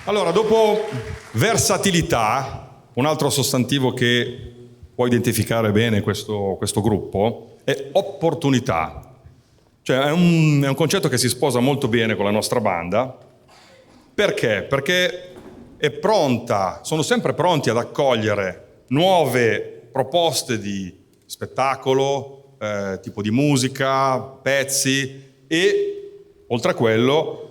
Allora, dopo versatilità, un altro sostantivo che può identificare bene questo gruppo è opportunità. Cioè è un concetto che si sposa molto bene con la nostra banda. Perché? Perché è pronta, sono sempre pronti ad accogliere nuove proposte di spettacolo, tipo di musica, pezzi e, oltre a quello,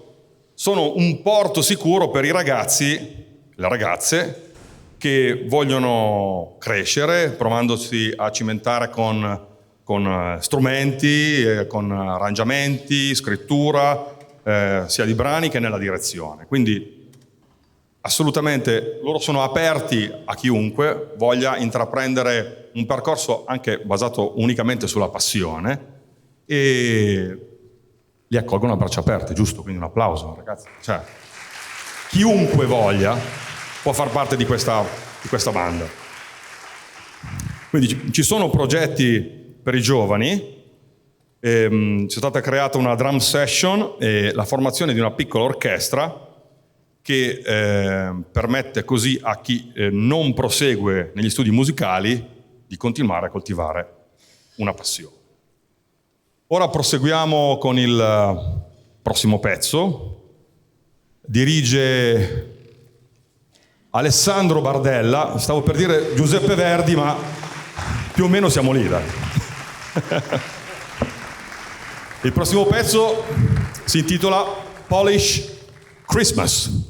sono un porto sicuro per i ragazzi, le ragazze, che vogliono crescere, provandosi a cimentare con strumenti, con arrangiamenti, scrittura, sia di brani che nella direzione. Quindi assolutamente loro sono aperti a chiunque voglia intraprendere un percorso anche basato unicamente sulla passione e li accolgono a braccia aperte, giusto? Quindi un applauso, ragazzi. Cioè, chiunque voglia può far parte di questa banda. Quindi ci sono progetti per i giovani, c'è stata creata una drum session e la formazione di una piccola orchestra che permette così a chi non prosegue negli studi musicali di continuare a coltivare una passione. Ora proseguiamo con il prossimo pezzo. Dirige Alessandro Bardella, stavo per dire Giuseppe Verdi, ma più o meno siamo lì, dai. Il prossimo pezzo si intitola Polish Christmas.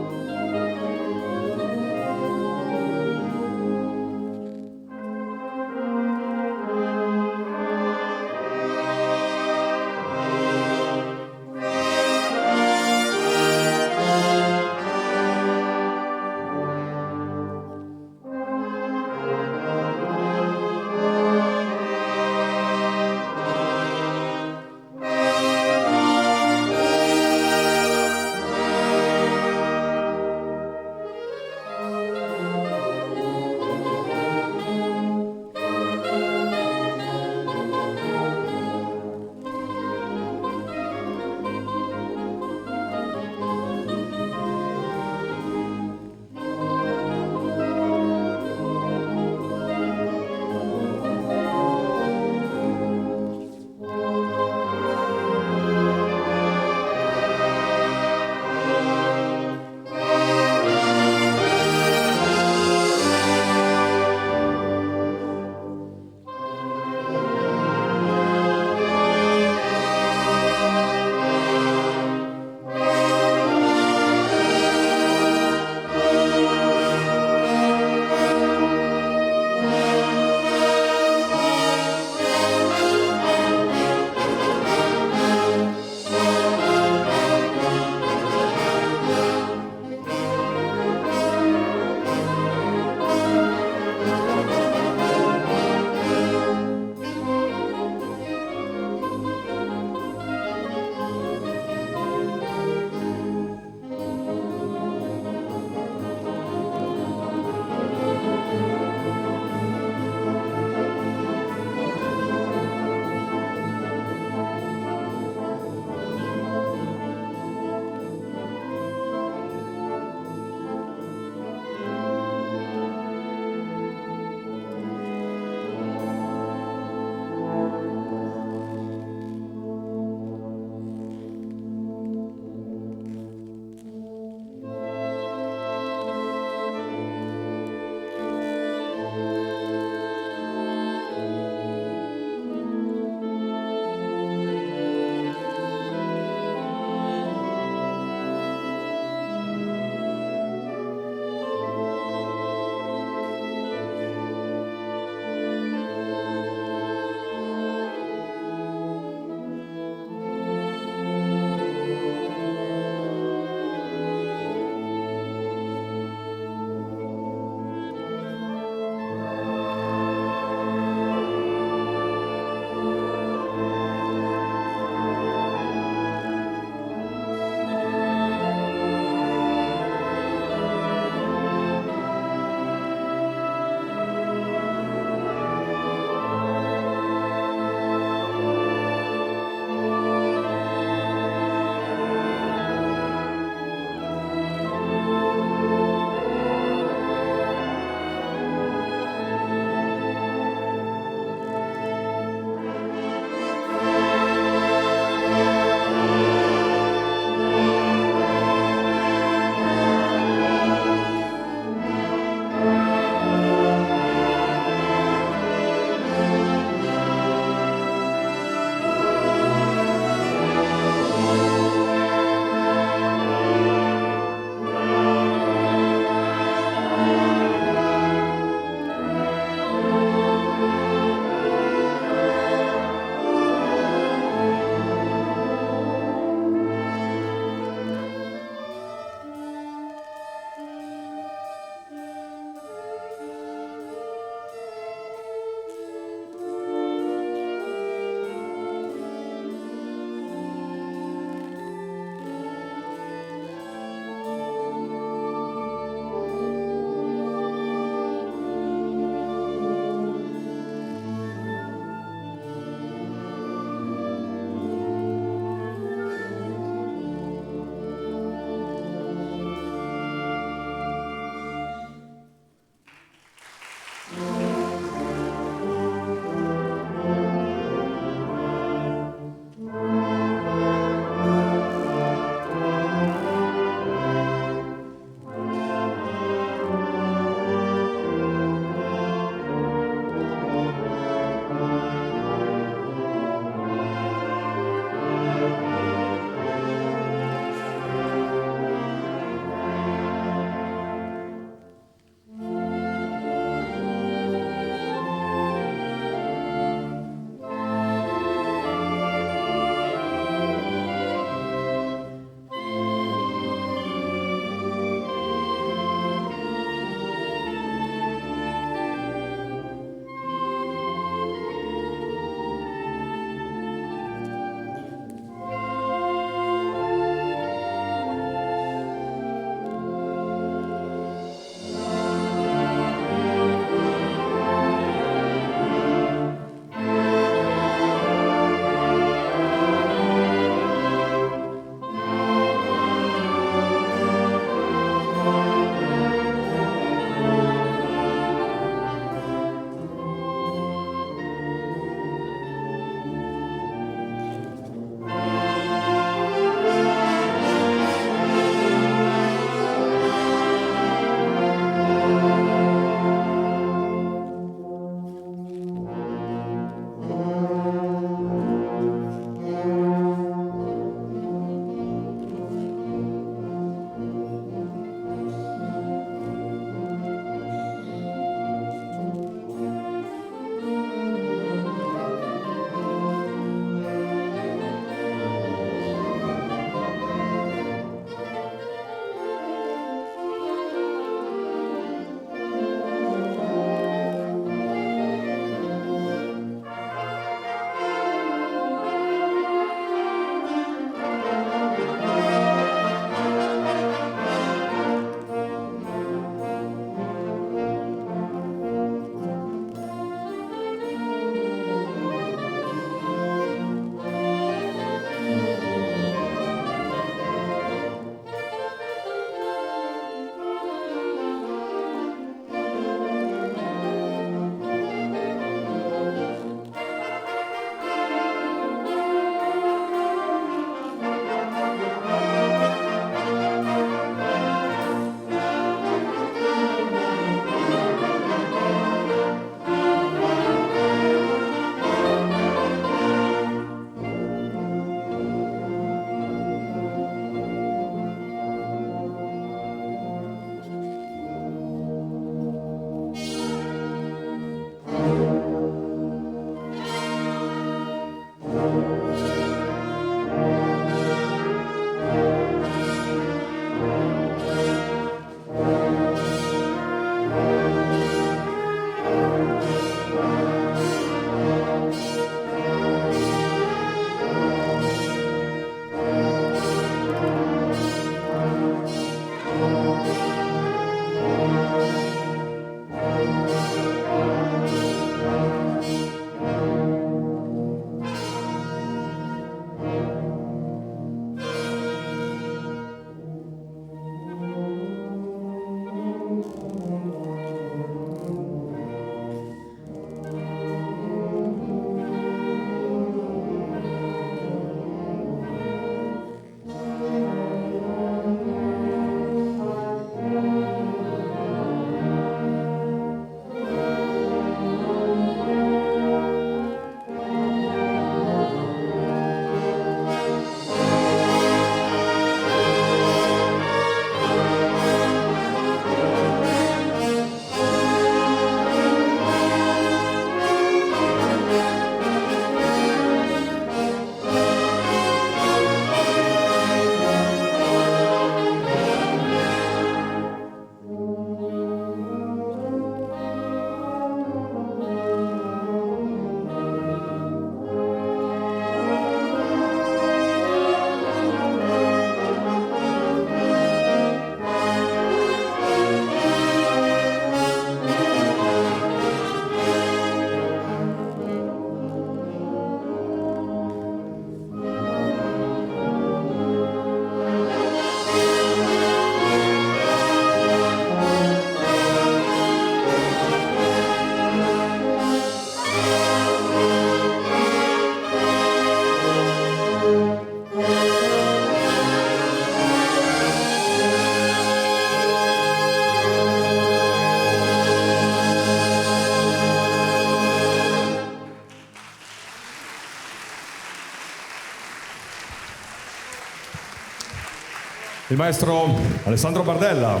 il maestro Alessandro Bardella.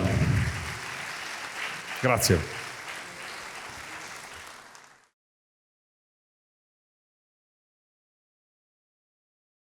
Grazie.